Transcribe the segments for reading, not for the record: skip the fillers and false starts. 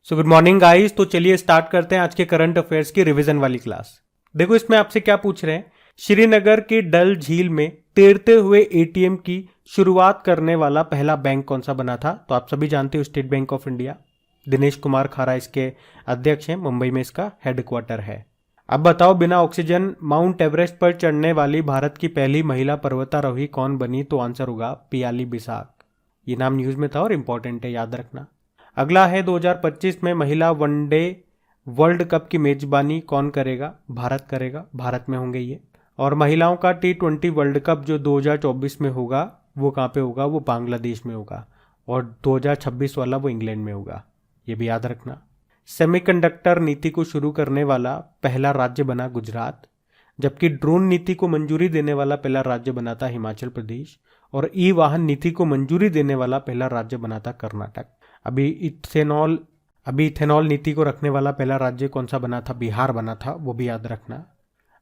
So good morning guys. तो चलिए start करते हैं आज के करंट अफेयर्स की रिवीजन वाली क्लास। देखो इसमें आपसे क्या पूछ रहे हैं, श्रीनगर की डल झील में तैरते हुए एटीएम की शुरुआत करने वाला पहला बैंक कौन सा बना था? तो आप सभी जानते हो state bank of India. Dinesh Kumar खारा इसके अध्यक्ष हैं, मुंबई में इसका हेडक्वार्टर है। अब बताओ, बिना ऑक्सीजन माउंट एवरेस्ट पर चढ़ने वाली भारत की पहली महिला पर्वतारोही कौन बनी? तो आंसर होगा पियाली बिसाक। ये नाम न्यूज में था और इंपॉर्टेंट है, याद रखना। अगला है 2025 में महिला वनडे वर्ल्ड कप की मेजबानी कौन करेगा? भारत करेगा, भारत में होंगे ये। और महिलाओं का T20 वर्ल्ड कप जो 2024 में होगा वो कहाँ पे होगा? वो बांग्लादेश में होगा। और 2026 वाला वो इंग्लैंड में होगा, ये भी याद रखना। सेमीकंडक्टर नीति को शुरू करने वाला पहला राज्य बना गुजरात, जबकि ड्रोन नीति को मंजूरी देने वाला पहला राज्य बना था हिमाचल प्रदेश। और ई वाहन नीति को मंजूरी देने वाला पहला राज्य बना था कर्नाटक। अभी इथेनॉल नीति को रखने वाला पहला राज्य कौन सा बना था? बिहार बना था, वो भी याद रखना।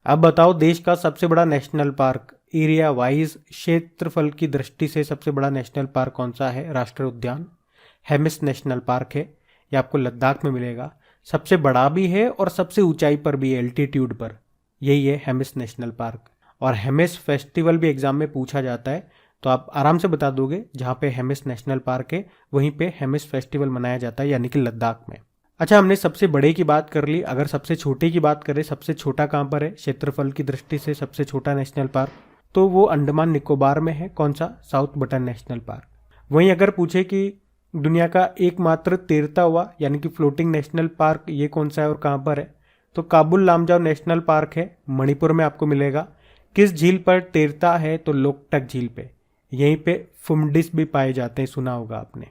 अब बताओ, देश का सबसे बड़ा नेशनल पार्क एरिया वाइज क्षेत्रफल की दृष्टि से सबसे बड़ा नेशनल पार्क कौन सा है? राष्ट्रीय उद्यान हेमिस नेशनल पार्क है। ये आपको लद्दाख में मिलेगा। सबसे बड़ा भी है और सबसे ऊंचाई पर भी है, एल्टीट्यूड पर। यही है हेमिस नेशनल पार्क। और हेमिस फेस्टिवल भी एग्जाम में पूछा जाता है, तो आप आराम से बता दोगे। जहाँ पे हेमिस नेशनल पार्क है वहीं पे हेमिस फेस्टिवल मनाया जाता है, यानी कि लद्दाख में। अच्छा, हमने सबसे बड़े की बात कर ली। अगर सबसे छोटे की बात करें, सबसे छोटा कहाँ पर है क्षेत्रफल की दृष्टि से सबसे छोटा नेशनल पार्क? तो वो अंडमान निकोबार में है। कौन सा? South button national park. वहीं अगर पूछे कि दुनिया का एकमात्र तैरता हुआ यानी कि फ्लोटिंग नेशनल पार्क ये कौन सा है और कहाँ पर है? तो काबुल लामजाओ नेशनल पार्क है, मणिपुर में आपको मिलेगा। किस झील पर तैरता है? तो लोकटक झील पे। यहीं पे फुमडिस भी पाए जाते हैं, सुना होगा आपने।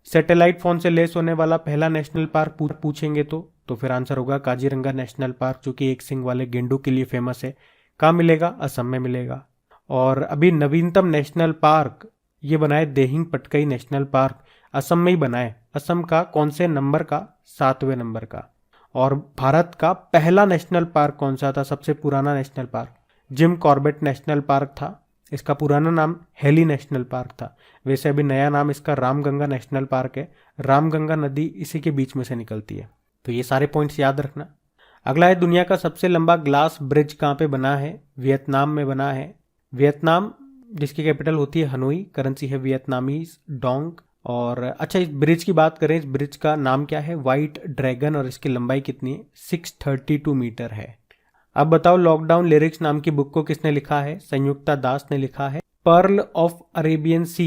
सैटेलाइट फोन से लेस होने वाला पहला नेशनल पार्क पूछेंगे तो फिर आंसर होगा काजीरंगा नेशनल पार्क, जो कि एक सिंग वाले गेंडों के लिए फेमस है। कहाँ मिलेगा? असम में मिलेगा। और अभी नवीनतम नेशनल पार्क ये बनाए देहिंग पटकई नेशनल पार्क, असम में ही बनाए। असम का कौन से नंबर का? 7वें नंबर का। और भारत का पहला नेशनल पार्क कौन सा था? सबसे पुराना national park Jim Corbett national park था। इसका पुराना नाम हेली नेशनल पार्क था। वैसे अभी नया नाम इसका रामगंगा नेशनल पार्क है। रामगंगा नदी इसी के बीच में से निकलती है। तो ये सारे पॉइंट्स याद रखना। अगला है, दुनिया का सबसे लंबा ग्लास ब्रिज कहाँ पे बना है? वियतनाम में बना है। वियतनाम जिसकी कैपिटल होती है हनोई, करेंसी है वियतनामीज डोंग। और अच्छा, इस ब्रिज की बात करें, इस ब्रिज का नाम क्या है? White dragon. और इसकी लंबाई कितनी है? 632 मीटर है। अब बताओ, लॉकडाउन लिरिक्स नाम की बुक को किसने लिखा है? संयुक्ता दास ने लिखा है। पर्ल ऑफ अरेबियन सी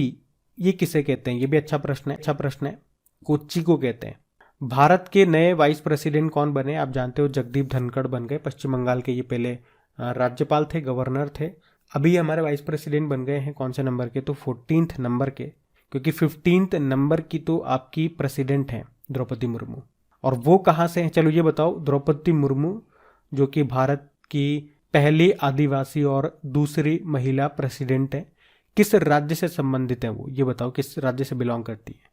ये किसे कहते हैं? ये भी अच्छा प्रश्न है। कोच्चि को कहते हैं। भारत के नए वाइस प्रेसिडेंट कौन बने? आप जानते हो जगदीप धनखड़ बन गए, पश्चिम बंगाल के। ये पहले राज्यपाल थे, गवर्नर थे। अभी हमारे वाइस प्रेसिडेंट बन गए हैं कौन से नंबर के? तो 14th नंबर के, क्योंकि 15th नंबर की तो आपकी प्रेसिडेंट हैं द्रौपदी मुर्मू। और वो कहाँ से हैं? चलो ये बताओ, द्रौपदी मुर्मू जो कि भारत की पहली आदिवासी और दूसरी महिला प्रेसिडेंट है, किस राज्य से संबंधित है वो? ये बताओ, किस राज्य से बिलोंग करती है?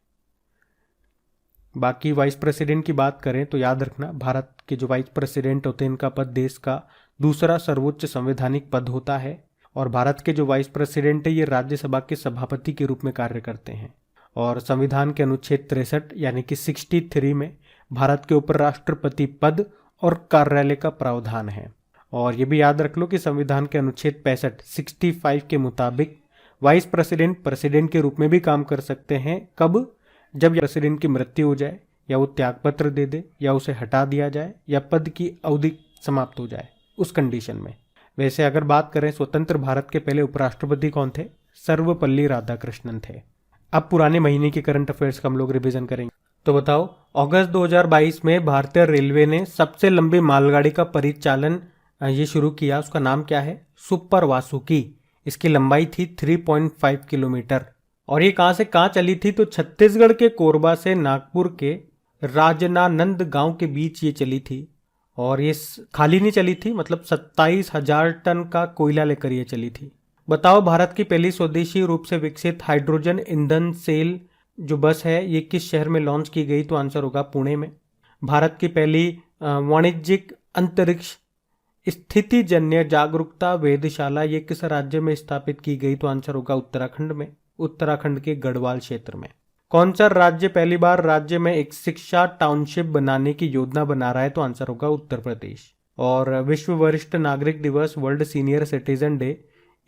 बाकी वाइस प्रेसिडेंट की बात करें तो याद रखना, भारत के जो वाइस प्रेसिडेंट होते हैं इनका पद देश का दूसरा सर्वोच्च संवैधानिक पद होता है। और भारत के जो वाइस प्रेसिडेंट है ये राज्यसभा के सभापति के रूप में कार्य करते हैं। और संविधान के अनुच्छेद 63 यानी कि 63 में भारत के उपराष्ट्रपति पद और कार्यालय का प्रावधान है। और ये भी याद रख लो कि संविधान के अनुच्छेद 65 के मुताबिक वाइस प्रेसिडेंट के रूप में भी काम कर सकते हैं। कब? जब प्रेसिडेंट की मृत्यु हो जाए, या वो त्यागपत्र दे दे, या उसे हटा दिया जाए, या पद की अवधि समाप्त हो जाए, उस कंडीशन में। वैसे अगर बात करें स्वतंत्र भारत के पहले उपराष्ट्रपति कौन थे? सर्वपल्ली राधाकृष्णन थे। अब पुराने महीने के करंट अफेयर्स का हम लोग रिवीजन करेंगे। तो बताओ, अगस्त 2022 में भारतीय रेलवे ने सबसे लंबी मालगाड़ी का परिचालन ये शुरू किया। उसका नाम क्या है? सुपर वासुकी। इसकी लंबाई थी 3.5 किलोमीटर। और ये कहाँ से कहाँ चली थी? तो छत्तीसगढ़ के कोरबा से नागपुर के राजनानंद गांव के बीच ये चली थी। और ये खाली नहीं चली थी, मतलब 27,000 टन का कोयला लेकर ये चली थी। बताओ, भारत की पहली स्वदेशी रूप से विकसित हाइड्रोजन ईंधन सेल जो बस है ये किस शहर में लॉन्च की गई? तो आंसर होगा पुणे में। भारत की पहली वाणिज्यिक अंतरिक्ष स्थितिजन्य जागरूकता वेधशाला ये किस राज्य में स्थापित की गई? तो आंसर होगा उत्तराखंड में, उत्तराखंड के गढ़वाल क्षेत्र में। कौन सा राज्य पहली बार राज्य में एक शिक्षा टाउनशिप बनाने की योजना बना रहा है? तो आंसर होगा उत्तर प्रदेश। और विश्व वरिष्ठ नागरिक दिवस, वर्ल्ड सीनियर सिटीजन डे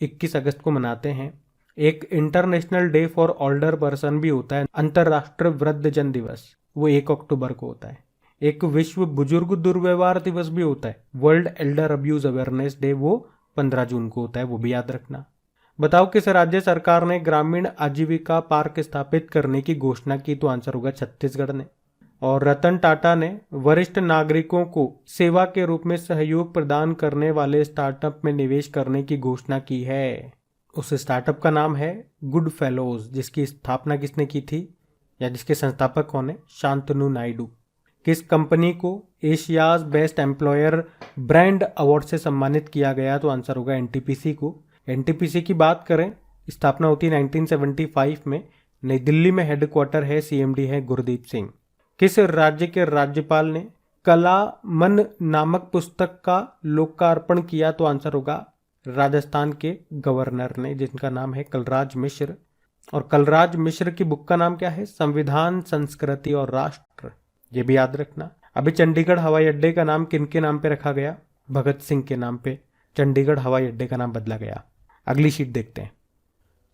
21 अगस्त को मनाते हैं। एक international day for older person भी होता है, अंतर्राष्ट्रीय वृद्धजन दिवस, वो 1 अक्टूबर को होता है। एक विश्व बुजुर्ग दुर्व्यवहार दिवस भी होता है, world Elder abuse awareness day, वो 15 जून को होता है, वो भी याद रखना। बताओ किस राज्य सरकार ने ग्रामीण आजीविका पार्क स्थापित करने की घोषणा की? तो आंसर होगा छत्तीसगढ़ ने। और रतन टाटा ने वरिष्ठ नागरिकों को सेवा के रूप में सहयोग प्रदान करने वाले स्टार्टअप में निवेश करने की घोषणा की है। उस स्टार्टअप का नाम है गुड फेलोज, जिसकी स्थापना किसने की थी या जिसके संस्थापक कौन है? शांतनु नायडू। किस कंपनी को Asia's best employer brand award से सम्मानित किया गया? तो आंसर होगा एनटीपीसी को। एनटीपीसी की बात करें, स्थापना होती है 1975 में, नई दिल्ली में हेडक्वार्टर है, सीएमडी है गुरदीप सिंह। किस राज्य के राज्यपाल ने कला मन नामक पुस्तक का लोकार्पण किया? तो आंसर होगा राजस्थान के गवर्नर ने, जिनका नाम है कलराज मिश्र। और कलराज मिश्र की बुक का नाम क्या है? संविधान, संस्कृति और राष्ट्र, ये भी याद रखना। अभी चंडीगढ़ हवाई अड्डे का नाम किनके नाम पे रखा गया? भगत सिंह के नाम पे चंडीगढ़ हवाई अड्डे का नाम बदला गया। अगली शीट देखते हैं।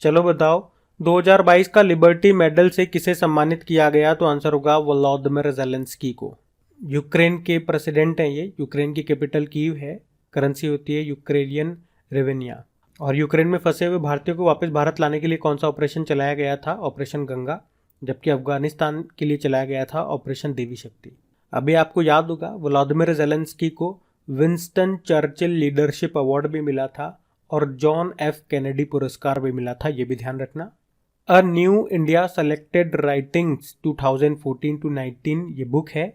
चलो बताओ 2022 का लिबर्टी मेडल से किसे सम्मानित किया गया? तो आंसर होगा वोलोदिमिर ज़ेलेंस्की को। यूक्रेन के प्रेसिडेंट हैं ये। यूक्रेन की कैपिटल कीव है, करेंसी होती है यूक्रेनियन रेवेनिया। और यूक्रेन में फंसे हुए भारतीयों को वापस भारत लाने के लिए कौन सा ऑपरेशन चलाया गया था? ऑपरेशन गंगा। जबकि अफगानिस्तान के लिए चलाया गया था ऑपरेशन देवी शक्ति। अभी आपको याद होगा वोलोदिमिर ज़ेलेंस्की को विंस्टन चर्चिल लीडरशिप अवार्ड भी मिला था और जॉन एफ कैनेडी पुरस्कार भी मिला था, ये भी ध्यान रखना। A new India selected writings 2014-19 ये बुक है।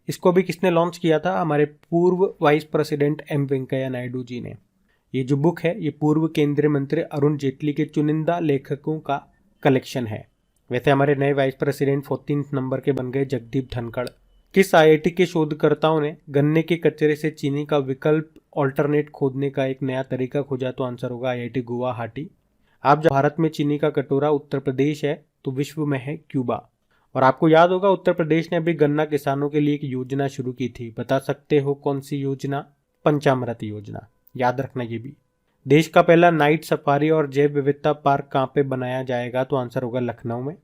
इसको भी किसने लॉन्च किया था? हमारे पूर्व vice president M Venkaiah Naidu ji ने। ये जो बुक है ये पूर्व केंद्रीय मंत्री अरुण जेटली के चुनिंदा लेखकों का कलेक्शन है। वैसे हमारे नए वाइस प्रेसिडेंट 14 नंबर के बन गए जगदीप धनखड़। किस आईआईटी के शोधकर्ताओं ने गन्ने के कचरे से चीनी का विकल्प ऑल्टरनेट खोदने का एक नया तरीका खोजा? तो आंसर होगा आईआईटी गुवाहाटी। आप जब भारत में चीनी का कटोरा उत्तर प्रदेश है तो विश्व में है क्यूबा। और आपको याद होगा उत्तर प्रदेश ने अभी गन्ना किसानों के लिए एक योजना शुरू की थी, बता सकते हो कौन सी योजना? पंचामृत योजना, याद रखना ये भी। देश का पहला नाइट सफारी और जैव विविधता पार्क कहाँ पे बनाया जाएगा? तो आंसर होगा लखनऊ में।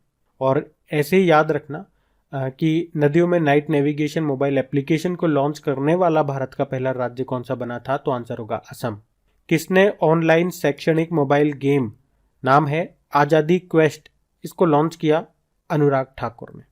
और ऐसे ही याद रखना कि नदियों में नाइट नेविगेशन मोबाइल एप्लीकेशन को लॉन्च करने वाला भारत का पहला राज्य कौन सा बना था? तो आंसर होगा असम। किसने ऑनलाइन शैक्षणिक मोबाइल गेम, नाम है आज़ादी क्वेस्ट, इसको लॉन्च किया? अनुराग ठाकुर ने।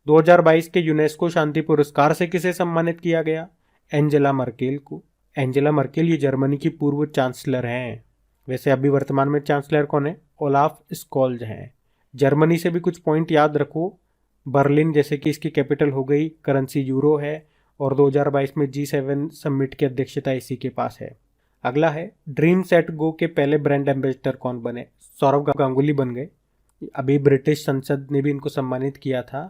2022 के यूनेस्को शांति पुरस्कार से किसे सम्मानित किया गया? एंजेला मर्केल को। एंजेला मर्केल ये जर्मनी की पूर्व चांसलर हैं। वैसे अभी वर्तमान में चांसलर कौन है? ओलाफ स्कॉल्ज हैं। जर्मनी से भी कुछ पॉइंट याद रखो। बर्लिन जैसे कि इसकी कैपिटल हो गई, करेंसी यूरो है और 2022 में G7 समिट की अध्यक्षता इसी के पास है। अगला है ड्रीम सेट गो के पहले ब्रांड एम्बेसडर कौन बने? सौरव गांगुली बन गए। अभी ब्रिटिश संसद ने भी इनको सम्मानित किया था।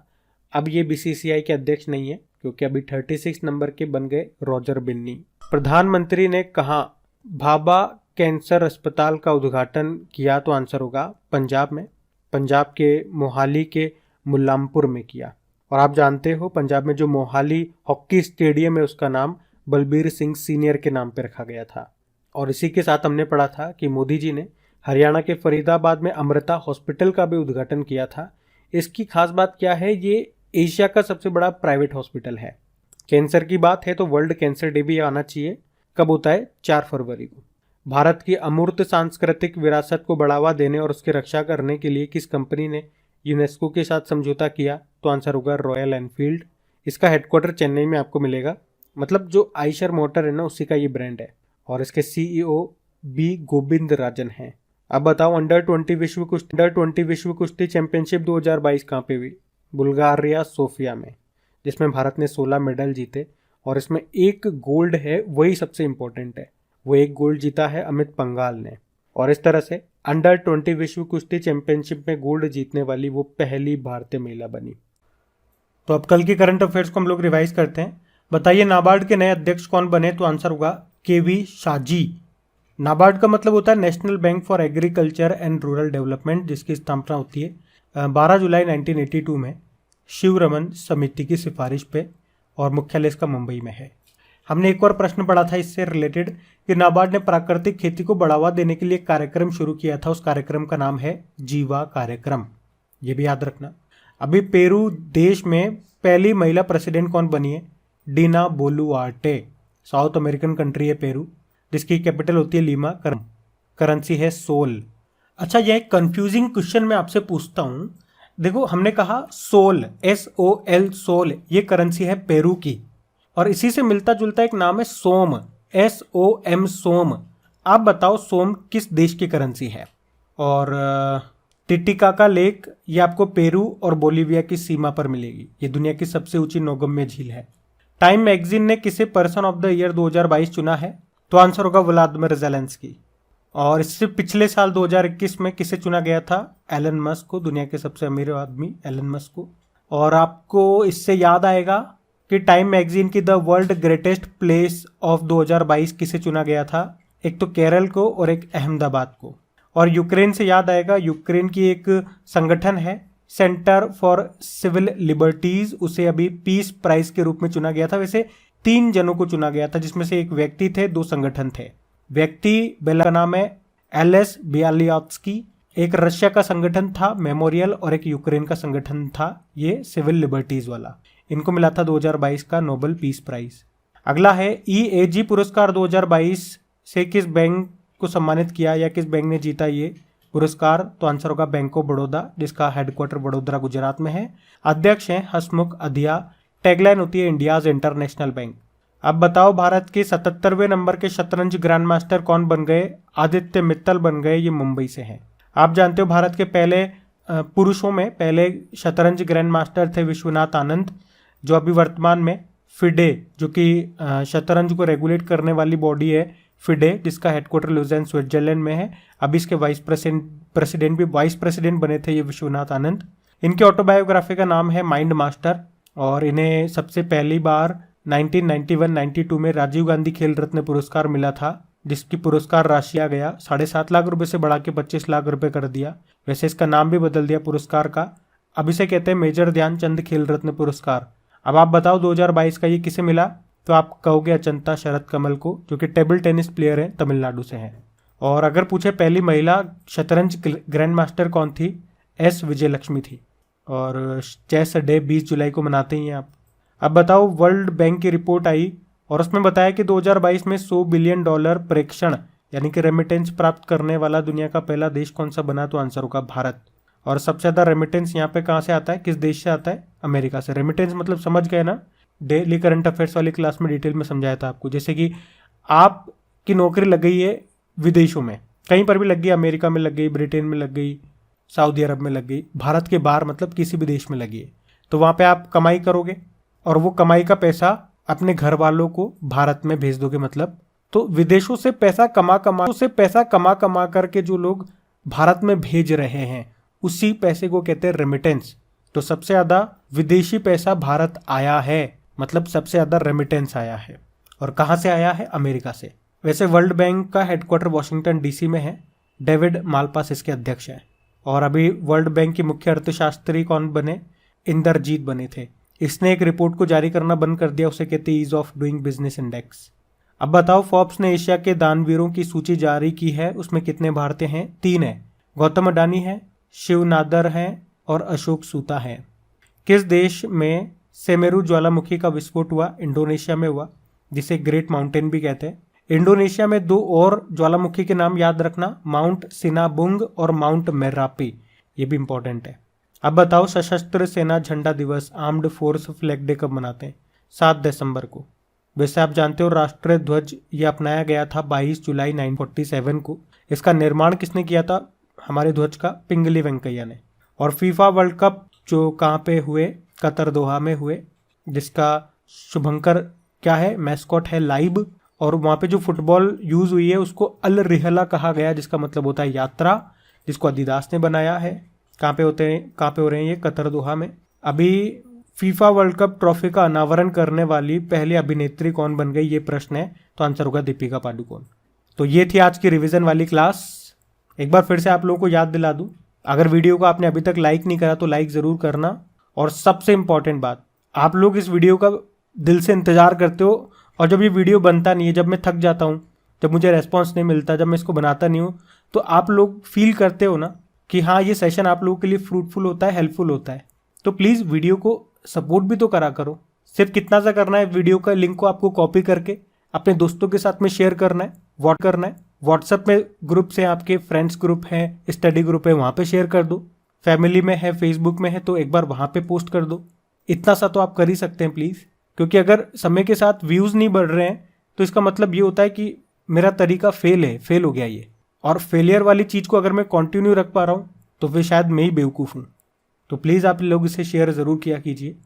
अब ये बीसीसीआई के अध्यक्ष नहीं है क्योंकि अभी 36 नंबर के बन गए रॉजर बिन्नी। प्रधानमंत्री ने कहाँ भाभा कैंसर अस्पताल का उद्घाटन किया? तो आंसर होगा पंजाब में। पंजाब के मोहाली के मुल्लामपुर में किया। और आप जानते हो पंजाब में जो मोहाली हॉकी स्टेडियम है उसका नाम बलबीर सिंह सीनियर के नाम पे रखा गया था। और इसी के साथ हमने पढ़ा था कि मोदी जी ने हरियाणा के फरीदाबाद में अमृता हॉस्पिटल का भी उद्घाटन किया था। इसकी खास बात क्या है? ये एशिया का सबसे बड़ा प्राइवेट हॉस्पिटल है। कैंसर की बात है तो वर्ल्ड कैंसर डे भी आना चाहिए। कब होता है? 4 फरवरी को। भारत की अमूर्त सांस्कृतिक विरासत को बढ़ावा देने और उसकी रक्षा करने के लिए किस कंपनी ने यूनेस्को के साथ समझौता किया? तो आंसर होगा रॉयल एनफील्ड। इसका हेडक्वार्टर चेन्नई में आपको मिलेगा। मतलब जो आइशर मोटर है ना उसी का ये ब्रांड है। और इसके सीईओ बी गोविंद राजन हैं। अब बताओ अंडर 20 विश्व कुश्ती चैंपियनशिप 2022 कहाँ पे हुई? बुल्गारिया सोफिया में, जिसमें भारत ने 16 मेडल जीते और इसमें एक गोल्ड है, वही सबसे इंपॉर्टेंट है। वो एक गोल्ड जीता है अमित पंघाल ने। और इस तरह से अंडर 20 विश्व कुश्ती चैंपियनशिप में गोल्ड जीतने वाली वो पहली भारतीय महिला बनी। तो अब कल के करंट अफेयर्स को हम लोग रिवाइज करते हैं। बताइए नाबार्ड के नए अध्यक्ष कौन बने? तो आंसर होगा केवी शाजी। नाबार्ड का मतलब होता है national bank for agriculture and rural development, जिसकी स्थापना होती है 12 जुलाई 1982 में शिवरमन समिति की सिफारिश पे, और मुख्यालय इसका मुंबई में है। हमने एक और प्रश्न पढ़ा था इससे रिलेटेड कि नाबार्ड ने प्राकृतिक खेती को बढ़ावा देने के लिए एक कार्यक्रम शुरू किया था। उस कार्यक्रम का नाम है जीवा कार्यक्रम, ये भी याद रखना। अभी पेरू देश में पहली महिला प्रेसिडेंट कौन बनी है? Dina Boluarte. South American country है पेरू, जिसकी कैपिटल होती है लीमा, करेंसी है सोल। अच्छा, यह एक कंफ्यूजिंग क्वेश्चन मैं आपसे पूछता हूं। देखो, हमने कहा सोल, SOL, सोल, ये करेंसी है पेरू की, और इसी से मिलता जुलता एक नाम है सोम, SOM, सोम। आप बताओ सोम किस देश की करेंसी है? और टिटिकाका लेक, ये आपको पेरू और बोलीविया की सीमा पर मिलेगी। ये दुनिया की सबसे ऊंची नौगम्य झील है। टाइम मैगजीन ने किसे पर्सन ऑफ द ईयर 2022 चुना है? तो आंसर होगा व्लादिमीर ज़ेलेंस्की। और इससे पिछले साल 2021 में किसे चुना गया था? एलन मस्क को, दुनिया के सबसे अमीर आदमी एलन मस्क को। और आपको इससे याद आएगा कि टाइम मैगजीन की the world greatest place of 2022 किसे चुना गया था? एक तो केरल को और एक अहमदाबाद को। और यूक्रेन से याद आएगा, यूक्रेन की एक संगठन है सेंटर फॉर सिविल लिबर्टीज, उसे अभी पीस प्राइज के रूप में चुना गया था। वैसे 3 जनों को चुना गया था, जिसमें से एक व्यक्ति थे, 2 संगठन थे। व्यक्ति बेला का नाम है एलेस बियालियात्स्की, एक रशिया का संगठन था मेमोरियल, और एक यूक्रेन का संगठन था ये सिविल लिबर्टीज वाला। इनको मिला था 2022 का नोबेल पीस प्राइज। अगला है EAG पुरस्कार 2022 से किस बैंक को सम्मानित किया, या किस बैंक ने जीता ये पुरस्कार? तो आंसर होगा बैंक ऑफ बड़ौदा, जिसका हेडक्वार्टर वडोदरा गुजरात में है। अध्यक्ष हैं हसमुख अधिया। टैगलाइन होती है इंडियाज इंटरनेशनल बैंक। अब बताओ, भारत के 77वें नंबर के शतरंज ग्रैंड मास्टर कौन बन गए? आदित्य मित्तल बन गए, ये मुंबई से हैं। आप जानते हो भारत के पहले पुरुषों में पहले शतरंज ग्रैंड मास्टर थे विश्वनाथ आनंद, जो अभी वर्तमान में फिडे, जो कि शतरंज को रेगुलेट करने वाली बॉडी है फिडे, जिसका हेडक्वार्टर लुज़ेन स्विट्जरलैंड में है। अभी इसके वाइस प्रेसिडेंट बने थे ये विश्वनाथ आनंद। इनकी ऑटोबायोग्राफी का नाम है माइंड मास्टर, और इन्हें सबसे पहली बार 1991-92 में राजीव गांधी खेल रत्न पुरस्कार मिला था, जिसकी पुरस्कार राशि आ गया 7.5 लाख रुपए से बढ़ा के 25 लाख रुपए कर दिया। वैसे इसका नाम भी बदल दिया पुरस्कार का, अब इसे कहते हैं मेजर ध्यानचंद खेल रत्न पुरस्कार। अब आप बताओ 2022 का ये किसे मिला? तो आप कहोगे अचंता शरद कमल को, जो कि टेबल टेनिस प्लेयर हैं, तमिलनाडु से हैं। और अगर पूछे पहली महिला शतरंज ग्रैंड मास्टर कौन थी? S विजयलक्ष्मी थी। और चेस डे 20 जुलाई को मनाते ही हैं आप। अब बताओ, वर्ल्ड बैंक की रिपोर्ट आई और उसमें बताया कि 2022 में $100 बिलियन प्रेषण यानी कि रेमिटेंस प्राप्त करने वाला दुनिया का पहला देश कौन सा बना? तो आंसर होगा भारत। और सबसे ज़्यादा रेमिटेंस यहाँ पे कहाँ से आता है, किस देश से आता है? अमेरिका से। रेमिटेंस मतलब समझ गए ना, डेली करंट अफेयर्स वाली क्लास में डिटेल में समझाया था आपको। जैसे कि आपकी नौकरी लग गई है विदेशों में, कहीं पर भी लग गई, अमेरिका में लग गई, ब्रिटेन में लग गई, सऊदी अरब में लग गई, भारत के बाहर मतलब किसी भी देश में लगी है, तो वहाँ पे आप कमाई करोगे और वो कमाई का पैसा अपने घर वालों को भारत में भेज दोगे। मतलब तो विदेशों से पैसा कमा करके जो लोग भारत में भेज रहे हैं, उसी पैसे को कहते हैं रेमिटेंस। तो सबसे ज़्यादा विदेशी पैसा भारत आया है, मतलब सबसे ज़्यादा रेमिटेंस आया है। और कहाँ से आया है? अमेरिका से। वैसे वर्ल्ड बैंक का हेडक्वार्टर वॉशिंगटन DC में है। डेविड मालपास इसके अध्यक्ष हैं। और अभी वर्ल्ड बैंक के मुख्य अर्थशास्त्री कौन बने? इंदरजीत बने थे। इसने एक रिपोर्ट को जारी करना बंद कर दिया, उसे कहते हैं ease of doing business index. अब बताओ, फोर्ब्स ने एशिया के दानवीरों की सूची जारी की है, उसमें कितने भारतीय हैं? 3 है। गौतम अडानी है, शिव नादर हैं और अशोक सूता हैं। किस देश में सेमेरू ज्वालामुखी का विस्फोट हुआ? इंडोनेशिया में हुआ, जिसे ग्रेट माउंटेन भी कहते हैं। इंडोनेशिया में 2 और ज्वालामुखी के नाम याद रखना, माउंट सिनाबुंग और माउंट मेरापी, ये भी इंपॉर्टेंट है। अब बताओ, सशस्त्र सेना झंडा दिवस, आर्म्ड फोर्स फ्लैग डे कब मनाते हैं? 7 दिसंबर को। वैसे आप जानते हो राष्ट्रीय ध्वज ये अपनाया गया था 22 जुलाई 1947 को। इसका निर्माण किसने किया था हमारे ध्वज का? पिंगली वेंकैया ने। और फीफा वर्ल्ड कप जो कहाँ पे हुए? कतर दोहा में हुए, जिसका शुभंकर क्या है? मैस्कॉट है लाइब। और वहाँ पे जो फुटबॉल यूज हुई है उसको अल रिहला कहा गया, जिसका मतलब होता है यात्रा, जिसको अदिदास ने बनाया है। कहाँ पे हो रहे हैं ये? कतर दोहा में। अभी फीफा वर्ल्ड कप ट्रॉफी का अनावरण करने वाली पहली अभिनेत्री कौन बन गई, ये प्रश्न है। तो आंसर होगा दीपिका पादुकोण। तो ये थी आज की रिवीजन वाली क्लास। एक बार फिर से आप लोगों को याद दिला दूं अगर वीडियो को आपने अभी तक लाइक नहीं करा तो लाइक ज़रूर करना। और सबसे इम्पॉर्टेंट बात, आप लोग इस वीडियो का दिल से इंतज़ार करते हो, और जब ये वीडियो बनता नहीं है, जब मैं थक जाता हूँ, जब मुझे रेस्पॉन्स नहीं मिलता, जब मैं इसको बनाता नहीं हूँ, तो आप लोग फील करते हो ना कि हाँ ये सेशन आप लोगों के लिए फ्रूटफुल होता है, हेल्पफुल होता है। तो प्लीज़ वीडियो को सपोर्ट भी तो करा करो। सिर्फ कितना सा करना है, वीडियो का लिंक को आपको कॉपी करके अपने दोस्तों के साथ में शेयर करना है, व्हाट्सएप में ग्रुप्स हैं आपके, फ्रेंड्स ग्रुप हैं, स्टडी ग्रुप है, वहाँ पे शेयर कर दो। फैमिली में है, फेसबुक में है, तो एक बार वहाँ पे पोस्ट कर दो। इतना सा तो आप कर ही सकते हैं प्लीज़। क्योंकि अगर समय के साथ व्यूज़ नहीं बढ़ रहे हैं तो इसका मतलब ये होता है कि मेरा तरीका फेल हो गया ये। और फेलियर वाली चीज़ को अगर मैं कंटिन्यू रख पा रहा हूँ तो फिर शायद मैं ही बेवकूफ़ हूँ। तो प्लीज़ आप लोग इसे शेयर ज़रूर किया कीजिए।